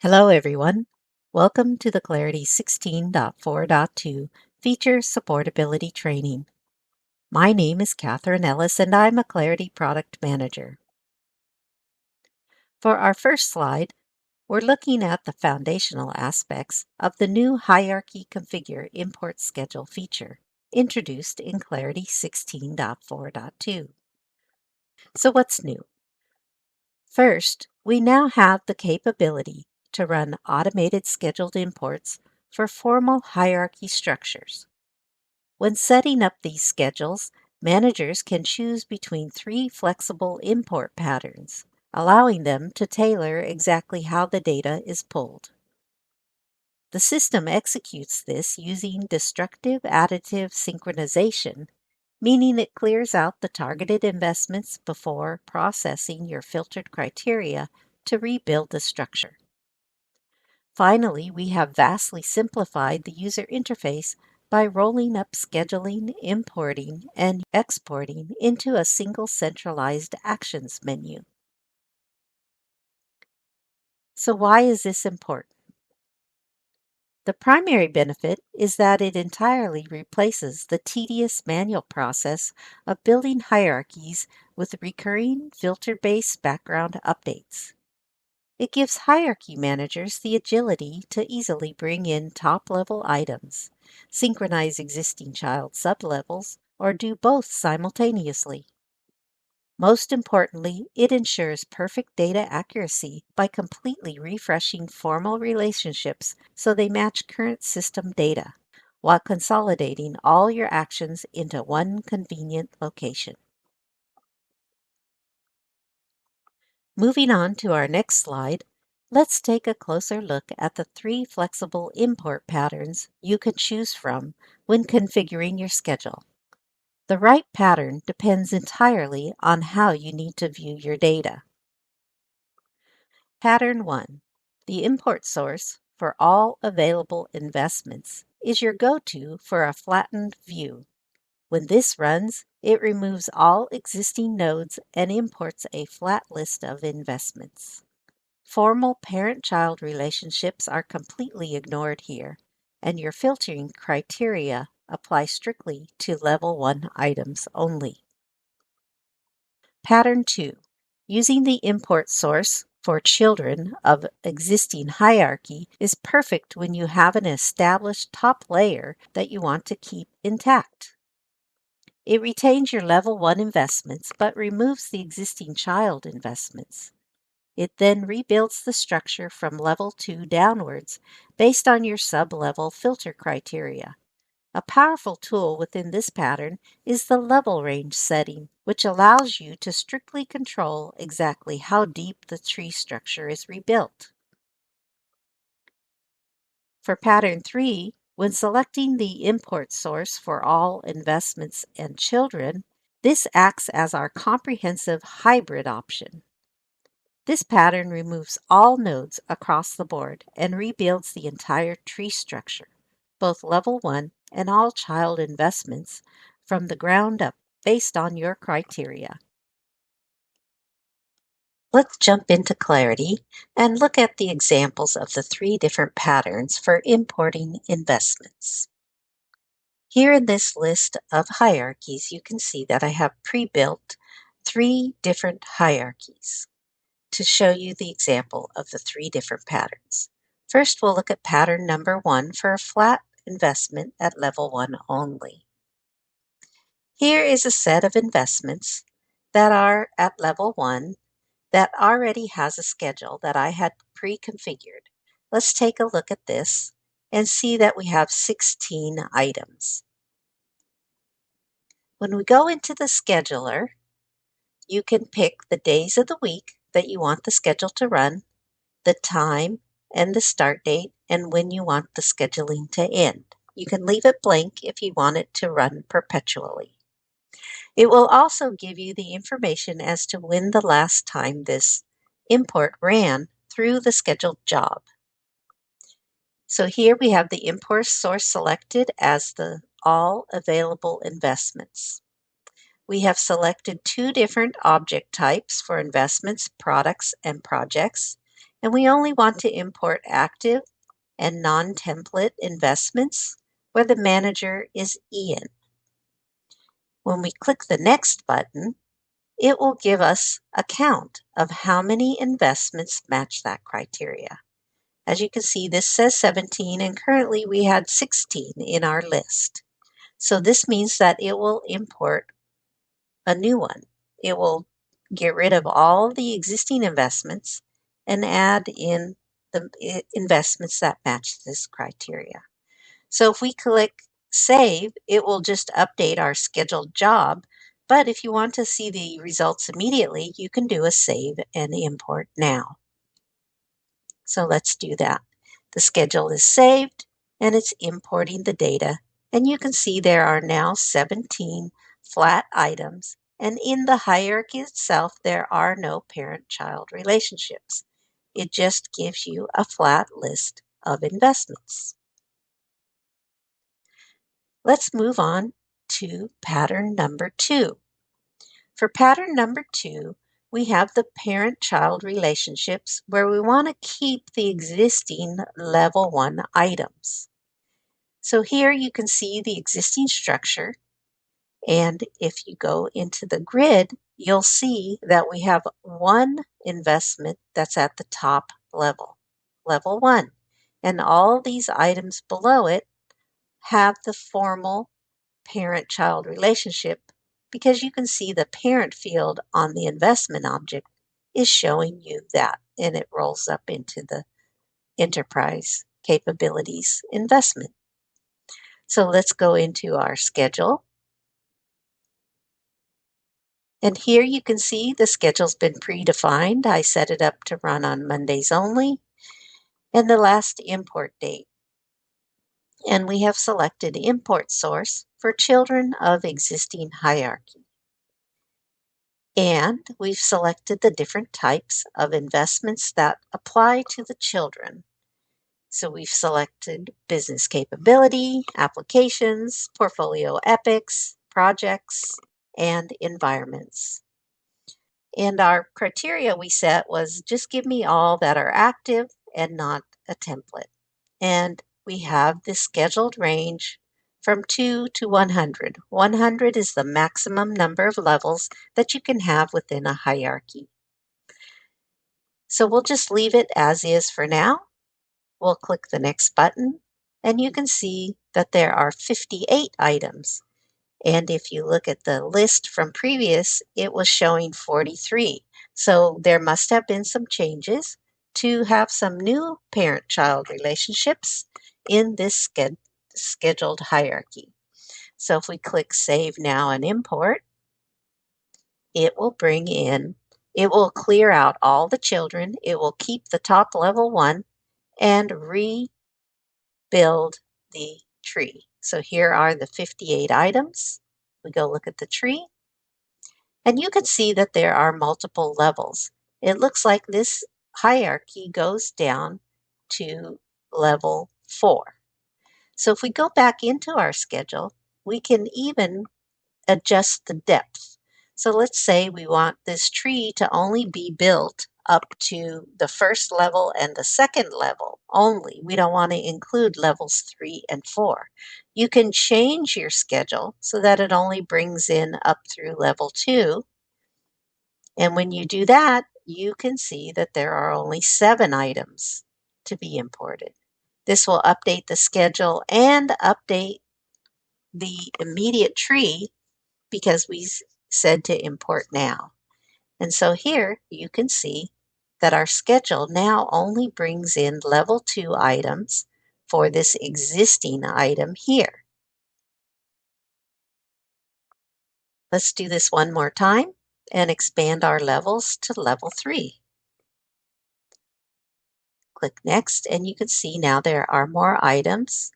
Hello, everyone. Welcome to the Clarity 16.4.2 Feature Supportability Training. My name is Catherine Ellis, and I'm a Clarity Product Manager. For our first slide, we're looking at the foundational aspects of the new Hierarchy Configure Import Schedule feature introduced in Clarity 16.4.2. So what's new? First, we now have the capability to run automated scheduled imports for formal hierarchy structures. When setting up these schedules, managers can choose between three flexible import patterns, allowing them to tailor exactly how the data is pulled. The system executes this using destructive additive synchronization, meaning it clears out the targeted investments before processing your filtered criteria to rebuild the structure. Finally, we have vastly simplified the user interface by rolling up scheduling, importing, and exporting into a single centralized actions menu. So why is this important? The primary benefit is that it entirely replaces the tedious manual process of building hierarchies with recurring filter-based background updates. It gives hierarchy managers the agility to easily bring in top-level items, synchronize existing child sublevels, or do both simultaneously. Most importantly, it ensures perfect data accuracy by completely refreshing formal relationships so they match current system data, while consolidating all your actions into one convenient location. Moving on to our next slide, let's take a closer look at the three flexible import patterns you can choose from when configuring your schedule. The right pattern depends entirely on how you need to view your data. Pattern 1. The import source for all available investments is your go-to for a flattened view. When this runs, it removes all existing nodes and imports a flat list of investments. Formal parent-child relationships are completely ignored here, and your filtering criteria apply strictly to Level 1 items only. Pattern 2. Using the import source for children of existing hierarchy is perfect when you have an established top layer that you want to keep intact. It retains your Level 1 investments but removes the existing child investments. It then rebuilds the structure from Level 2 downwards based on your sub-level filter criteria. A powerful tool within this pattern is the level range setting, which allows you to strictly control exactly how deep the tree structure is rebuilt. For pattern 3, when selecting the import source for all investments and children, this acts as our comprehensive hybrid option. This pattern removes all nodes across the board and rebuilds the entire tree structure, both Level 1 and all child investments, from the ground up based on your criteria. Let's jump into Clarity and look at the examples of the three different patterns for importing investments. Here in this list of hierarchies, you can see that I have pre-built three different hierarchies to show you the example of the three different patterns. First, we'll look at pattern number 1 for a flat investment at Level 1 only. Here is a set of investments that are at Level 1 that already has a schedule that I had pre-configured. Let's take a look at this and see that we have 16 items. When we go into the scheduler, you can pick the days of the week that you want the schedule to run, the time and the start date, and when you want the scheduling to end. You can leave it blank if you want it to run perpetually. It will also give you the information as to when the last time this import ran through the scheduled job. So here we have the import source selected as the all available investments. We have selected two different object types for investments, products, and projects, And we only want to import active and non-template investments where the manager is Ian. When we click the Next button, it will give us a count of how many investments match that criteria. As you can see, this says 17, and currently we had 16 in our list. So this means that it will import a new one. It will get rid of all the existing investments and add in the investments that match this criteria. So if we click Save, it will just update our scheduled job. But if you want to see the results immediately, you can do a Save and Import now. So let's do that. The schedule is saved and it's importing the data. And you can see there are now 17 flat items. And in the hierarchy itself, there are no parent-child relationships. It just gives you a flat list of investments. Let's move on to pattern number 2. For pattern number 2, we have the parent-child relationships where we want to keep the existing level 1 items. So here you can see the existing structure, and if you go into the grid, you'll see that we have one investment that's at the top level, level 1, and all these items below it have the formal parent-child relationship because you can see the parent field on the investment object is showing you that, and it rolls up into the enterprise capabilities investment. So let's go into our schedule. And here you can see the schedule's been predefined. I set it up to run on Mondays only, and the last import date. And we have selected import source for children of existing hierarchy. And we've selected the different types of investments that apply to the children. So we've selected business capability, applications, portfolio epics, projects, and environments. And our criteria we set was just give me all that are active and not a template. And we have the scheduled range from 2 to 100. 100 is the maximum number of levels that you can have within a hierarchy. So we'll just leave it as is for now. We'll click the next button, and you can see that there are 58 items. And if you look at the list from previous, it was showing 43. So there must have been some changes to have some new parent-child relationships in this scheduled hierarchy. So if we click Save Now and Import, it will clear out all the children. It will keep the top level 1 and rebuild the tree. So here are the 58 items. We go look at the tree, and you can see that there are multiple levels. It looks like this hierarchy goes down to level 4. So if we go back into our schedule, we can even adjust the depth. So let's say we want this tree to only be built up to the first level and the second level only. We don't want to include levels 3 and 4. You can change your schedule so that it only brings in up through level 2. And when you do that, you can see that there are only 7 items to be imported. This will update the schedule and update the immediate tree because we said to import now. And so here you can see that our schedule now only brings in level 2 items for this existing item here. Let's do this one more time and expand our levels to level 3. Click Next, and you can see now there are more items.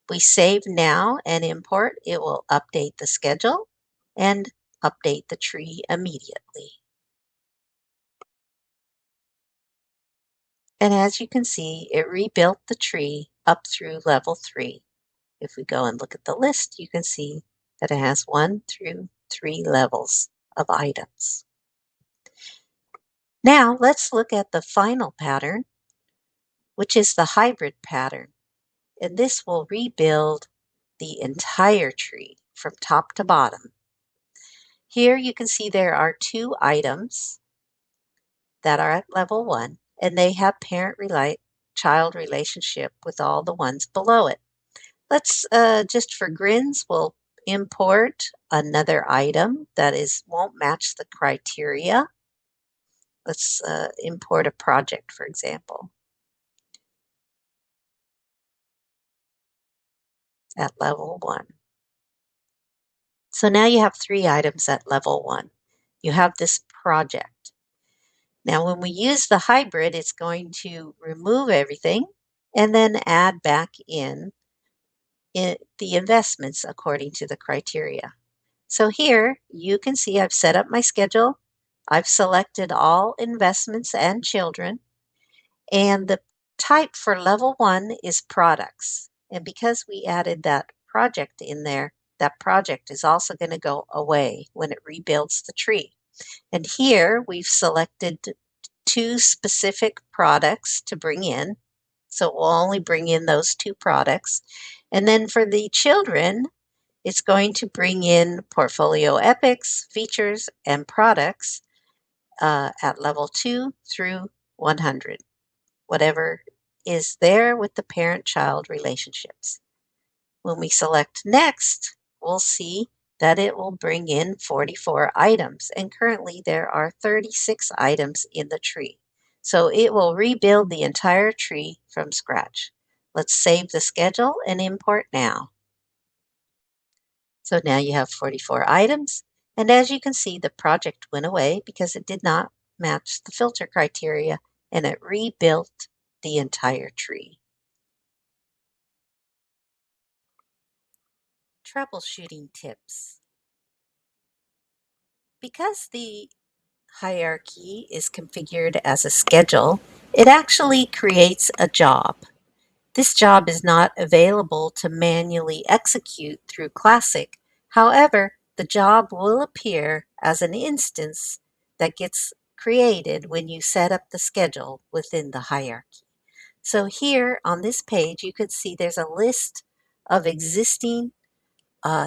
We save now and import, it will update the schedule and update the tree immediately. And as you can see, it rebuilt the tree up through level 3. If we go and look at the list, you can see that it has 1 through 3 levels of items. Now let's look at the final pattern which is the hybrid pattern. And this will rebuild the entire tree from top to bottom. Here you can see there are two items that are at level 1, and they have parent-child relationship with all the ones below it. Let's, just for grins, we'll import another item that won't match the criteria. Let's import a project, for example, at level 1. So now you have 3 items at level 1. You have this project. Now when we use the hybrid, it's going to remove everything and then add back in the investments according to the criteria. So here you can see I've set up my schedule. I've selected all investments and children, and the type for level 1 is products. And because we added that project in there, that project is also going to go away when it rebuilds the tree. And here we've selected 2 specific products to bring in. So we'll only bring in those 2 products. And then for the children, it's going to bring in portfolio epics, features, and products at level 2 through 100, whatever is there with the parent-child relationships. When we select next, we'll see that it will bring in 44 items, and currently there are 36 items in the tree. So it will rebuild the entire tree from scratch. Let's save the schedule and import now. So now you have 44 items, and as you can see, the project went away because it did not match the filter criteria, and it rebuilt the entire tree. Troubleshooting tips. Because the hierarchy is configured as a schedule, it actually creates a job. This job is not available to manually execute through Classic. However, the job will appear as an instance that gets created when you set up the schedule within the hierarchy. So here on this page, you can see there's a list of existing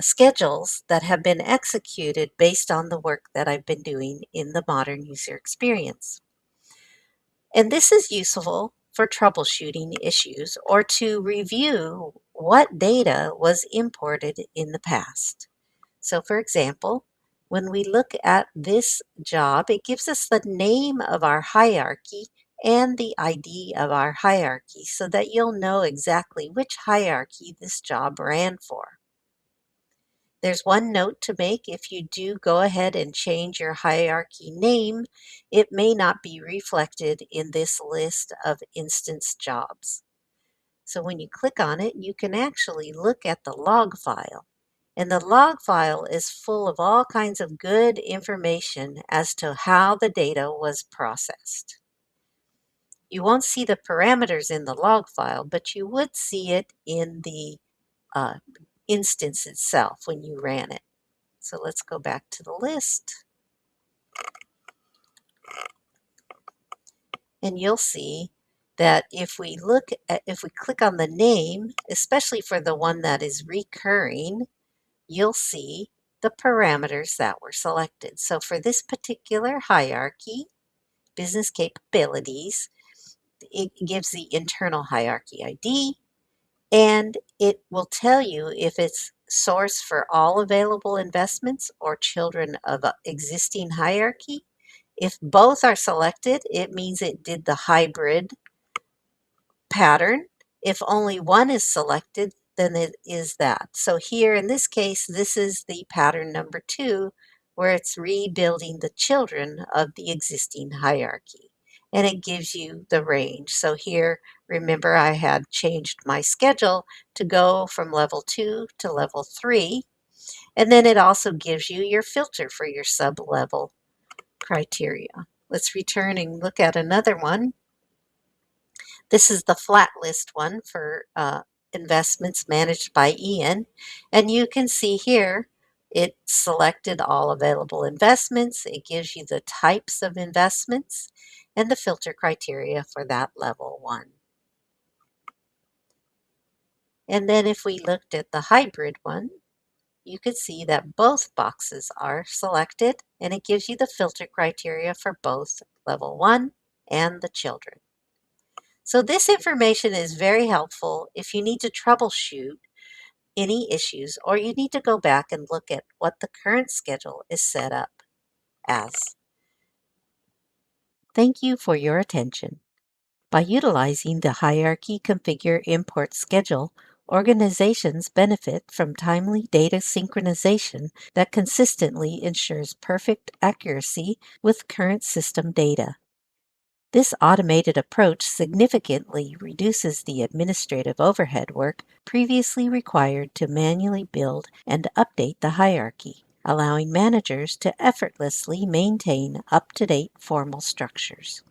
schedules that have been executed based on the work that I've been doing in the modern user experience. And this is useful for troubleshooting issues or to review what data was imported in the past. So for example, when we look at this job, it gives us the name of our hierarchy and the ID of our hierarchy so that you'll know exactly which hierarchy this job ran for. There's one note to make: if you do go ahead and change your hierarchy name, it may not be reflected in this list of instance jobs. So when you click on it, you can actually look at the log file. And the log file is full of all kinds of good information as to how the data was processed. You won't see the parameters in the log file, but you would see it in the uh, instance itself when you ran it. So let's go back to the list. And you'll see that if we click on the name, especially for the one that is recurring, you'll see the parameters that were selected. So for this particular hierarchy, business capabilities, it gives the internal hierarchy ID, and it will tell you if it's source for all available investments or children of existing hierarchy. If both are selected, it means it did the hybrid pattern. If only one is selected, then it is that. So here in this case, this is the pattern number 2, where it's rebuilding the children of the existing hierarchy. And it gives you the range. So here, remember, I had changed my schedule to go from level 2 to level 3. And then it also gives you your filter for your sub-level criteria. Let's return and look at another one. This is the flat list one for investments managed by Ian. And you can see here, it selected all available investments. It gives you the types of investments and the filter criteria for that level 1. And then if we looked at the hybrid one, you could see that both boxes are selected and it gives you the filter criteria for both level 1 and the children. So this information is very helpful if you need to troubleshoot any issues or you need to go back and look at what the current schedule is set up as. Thank you for your attention. By utilizing the Hierarchy Configure Import Schedule, organizations benefit from timely data synchronization that consistently ensures perfect accuracy with current system data. This automated approach significantly reduces the administrative overhead work previously required to manually build and update the hierarchy, allowing managers to effortlessly maintain up-to-date formal structures.